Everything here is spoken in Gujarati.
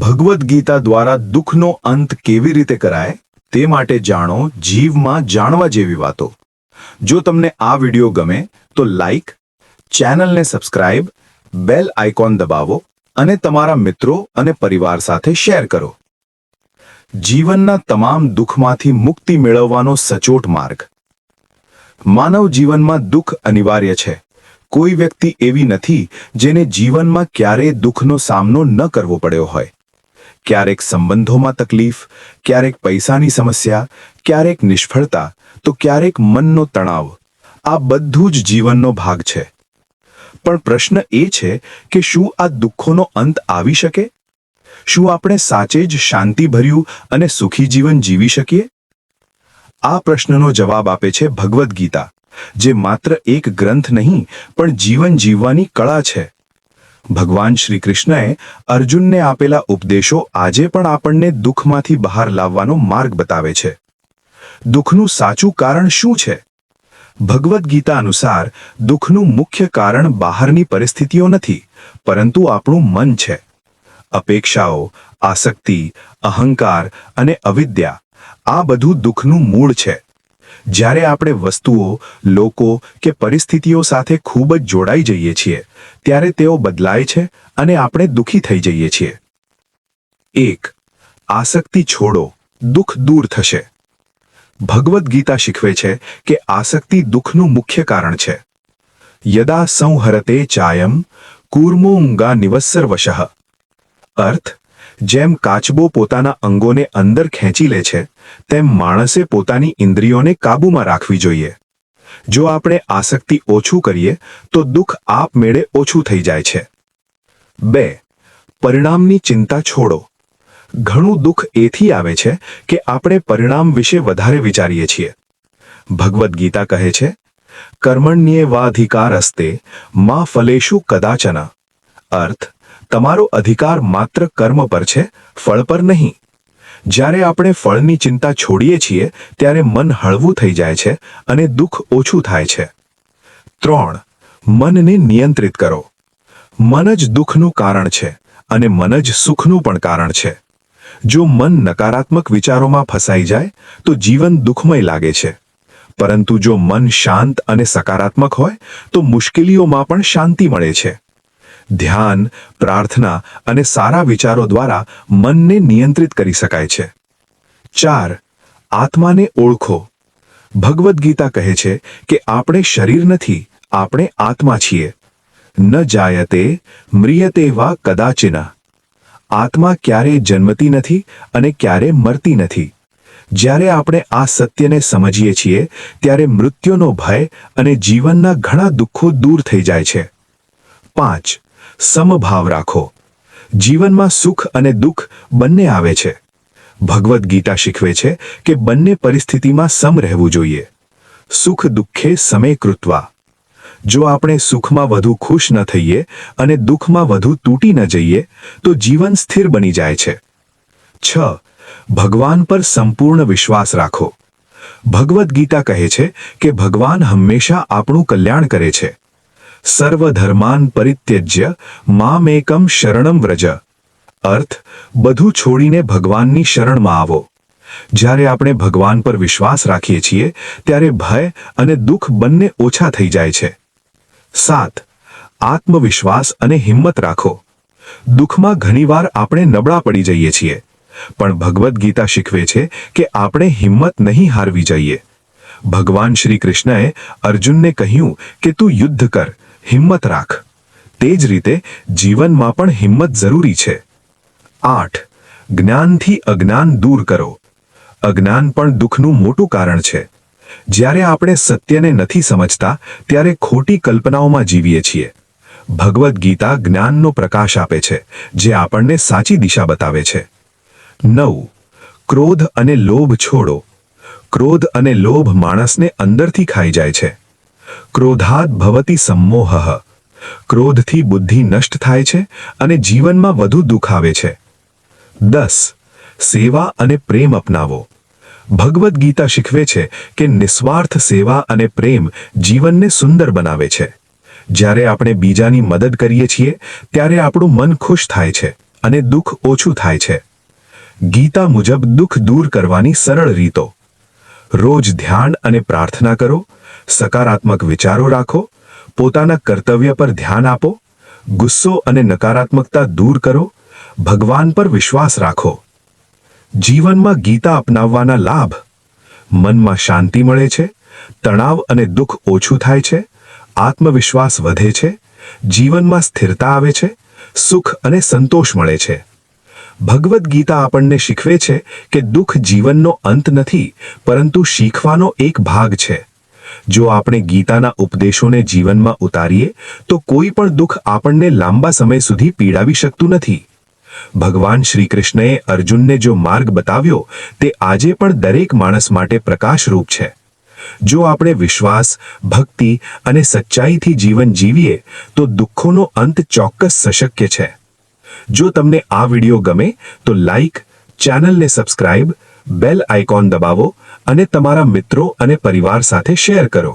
ભગવદ્ ગીતા દ્વારા દુઃખનો અંત કેવી રીતે કરાય તે માટે જાણો જીવમાં જાણવા જેવી વાતો। જો તમને આ વિડિયો ગમે તો લાઈક, ચેનલને સબસ્ક્રાઇબ, બેલ આઇકોન દબાવો અને તમારા મિત્રો અને પરિવાર સાથે શેર કરો। જીવનના તમામ દુઃખમાંથી મુક્તિ મેળવવાનો સચોટ માર્ગ। માનવ જીવનમાં દુઃખ અનિવાર્ય છે। કોઈ વ્યક્તિ એવી નથી જેને જીવનમાં ક્યારેય દુઃખનો સામનો ન કરવો પડ્યો હોય। ક્યારેક સંબંધોમાં તકલીફ, ક્યારેક પૈસાની સમસ્યા, ક્યારેક નિષ્ફળતા તો ક્યારેક મનનો તણાવ। આ બધું જ જીવનનો ભાગ છે। પણ પ્રશ્ન એ છે કે શું આ દુઃખોનો અંત આવી શકે? શું આપણે સાચે જ શાંતિભર્યું અને સુખી જીવન જીવી શકીએ? આ પ્રશ્નનો જવાબ આપે છે ભગવદ્ ગીતા, જે માત્ર એક ગ્રંથ નહીં પણ જીવન જીવવાની કળા છે। ભગવાન શ્રી કૃષ્ણએ અર્જુનને આપેલા ઉપદેશો આજે પણ આપણને દુઃખમાંથી બહાર લાવવાનો માર્ગ બતાવે છે। દુઃખનું સાચું કારણ શું છે? ભગવદ્ ગીતા અનુસાર દુઃખનું મુખ્ય કારણ બહારની પરિસ્થિતિઓ નથી, પરંતુ આપણું મન છે। અપેક્ષાઓ, આસક્તિ, અહંકાર અને અવિદ્યા, આ બધું દુઃખનું મૂળ છે। જ્યારે આપણે વસ્તુઓ, લોકો કે પરિસ્થિતિઓ સાથે ખૂબ જ જોડાઈ જઈએ છીએ, ત્યારે તેઓ બદલાય છે અને આપણે દુઃખી થઈ જઈએ છીએ। 1. આસક્તિ છોડો, દુઃખ દૂર થશે। ભગવદ્ ગીતા શીખવે છે કે આસક્તિ દુઃખનું મુખ્ય કારણ છે। યદા સંહરતે ચાયમ કૂર્મોંગા નિવસર્વશઃ। અર્થ, જેમ કાચબો પોતાના અંગોને અંદર ખેંચી લે છે, તેમ માણસે પોતાની ઇન્દ્રિયોને કાબૂમાં રાખવી જોઈએ। જો આપણે આસક્તિ ઓછું કરીએ તો દુઃખ આપમેળે ઓછું થઈ જાય છે। 2. પરિણામની ચિંતા છોડો। ઘણું દુઃખ એથી આવે છે કે આપણે પરિણામ વિશે વધારે વિચારીએ છીએ। ભગવદ્ ગીતા કહે છે, કર્મણ્યેવાધિકારસ્તે મા ફલેષુ કદાચન। અર્થ, તમારો અધિકાર માત્ર કર્મ પર છે, ફળ પર નહીં। જ્યારે આપણે ફળની ચિંતા છોડીએ છીએ ત્યારે મન હળવું થઈ જાય છે અને દુઃખ ઓછું થાય છે। 3. મનને નિયંત્રિત કરો। મન જ દુઃખનું કારણ છે અને મન જ સુખનું પણ કારણ છે। જો મન નકારાત્મક વિચારોમાં ફસાઈ જાય તો જીવન દુઃખમય લાગે છે, પરંતુ જો મન શાંત અને સકારાત્મક હોય તો મુશ્કેલીઓમાં પણ શાંતિ મળે છે। ધ્યાન, પ્રાર્થના અને સારા વિચારો દ્વારા મનને નિયંત્રિત કરી શકાય છે। 4. આત્માને ઓળખો। ભગવદ્ ગીતા કહે છે કે આપણે શરીર નથી, આપણે આત્મા છીએ। ન જાયતે મ્રિયતે વા કદાચિન। આત્મા ક્યારેય જન્મતી નથી અને ક્યારે મરતી નથી। જ્યારે આપણે આ સત્યને સમજીએ છીએ ત્યારે મૃત્યુનો ભય અને જીવનના ઘણા દુઃખો દૂર થઈ જાય છે। 5. સમભાવ રાખો। જીવનમાં સુખ અને દુઃખ બંને આવે છે। ભગવદ્ ગીતા શીખવે છે કે બંને પરિસ્થિતિમાં સમ રહેવું જોઈએ। સુખ દુઃખે સમે કૃત્વા। જો આપણે સુખમાં વધુ ખુશ ન થઈએ અને દુઃખમાં વધુ તૂટી ન જઈએ તો જીવન સ્થિર બની જાય છે। 6. ભગવાન પર સંપૂર્ણ વિશ્વાસ રાખો। ભગવદ્ ગીતા કહે છે કે ભગવાન હંમેશા આપણું કલ્યાણ કરે છે। સર્વધર્માન પરિત્યજ્ય મામેકમ શરણમ વ્રજ। અર્થ, બધું છોડીને ભગવાનની શરણમાં આવો। જ્યારે આપણે ભગવાન પર વિશ્વાસ રાખીએ છીએ ત્યારે ભય અને દુઃખ બંને ઓછા થઈ જાય છે। 7. આત્મવિશ્વાસ અને હિંમત રાખો। દુઃખમાં ઘણીવાર આપણે નબળા પડી જઈએ છીએ, પણ ભગવદ્ ગીતા શીખવે છે કે આપણે હિંમત નહીં હારવી જોઈએ। ભગવાન શ્રી કૃષ્ણએ અર્જુનને કહ્યું કે તું યુદ્ધ કર, હિંમત રાખ। તે જ રીતે જીવનમાં પણ હિંમત જરૂરી છે। 8. જ્ઞાનથી અજ્ઞાન દૂર કરો। અજ્ઞાન પણ દુઃખનું મોટું કારણ છે। જ્યારે આપણે સત્યને નથી સમજતા ત્યારે ખોટી કલ્પનાઓમાં જીવીએ છીએ। ભગવદ્ ગીતા જ્ઞાનનો પ્રકાશ આપે છે, જે આપણને સાચી દિશા બતાવે છે। 9. ક્રોધ અને લોભ છોડો। ક્રોધ અને લોભ માણસને અંદરથી ખાઈ જાય છે। ક્રોધાદ ભવતિ सम्मोहः। ક્રોધથી બુદ્ધિ નષ્ટ થાય છે અને જીવનમાં વધુ દુઃખ આવે છે। 10. સેવા અને પ્રેમ અપનાવો। ભગવદ્ ગીતા શીખવે છે કે નિસ્વાર્થ સેવા અને પ્રેમ જીવનને સુંદર બનાવે છે। જ્યારે આપણે બીજાની મદદ કરીએ છીએ ત્યારે આપણું મન ખુશ થાય છે અને દુઃખ ઓછું થાય છે. ગીતા મુજબ દુઃખ દૂર કરવાની સરળ રીતો: રોજ ધ્યાન અને પ્રાર્થના કરો, સકારાત્મક વિચારો રાખો, પોતાના કર્તવ્ય પર ધ્યાન આપો, ગુસ્સો અને નકારાત્મકતા દૂર કરો, ભગવાન પર વિશ્વાસ રાખો. જીવનમાં ગીતા અપનાવવાના લાભ: મનમાં શાંતિ મળે છે, તણાવ અને દુઃખ ઓછું થાય છે, આત્મવિશ્વાસ વધે છે, જીવનમાં સ્થિરતા આવે છે, સુખ અને સંતોષ મળે છે. ભગવદ્ ગીતા આપણને શીખવે છે કે દુઃખ જીવનનો અંત નથી, પરંતુ શીખવાનો એક ભાગ છે. જો આપણે ગીતાના ઉપદેશોને જીવનમાં ઉતારીએ તો કોઈ પણ દુઃખ આપણને લાંબા સમય સુધી પીડાવી શકતું નથી. ભગવાન શ્રી કૃષ્ણએ અર્જુનને જો માર્ગ બતાવ્યો તે આજે પણ દરેક માણસ માટે પ્રકાશરૂપ છે. જો આપણે વિશ્વાસ, ભક્તિ અને સચ્ચાઈથી જીવન જીવીએ તો દુઃખોનો અંત ચોક્કસ શક્ય છે. જો તમને આ વિડિયો ગમે તો લાઈક, ચેનલને સબસ્ક્રાઇબ, બેલ આઇકોન દબાવો અને તમારા મિત્રો અને પરિવાર સાથે શેર કરો.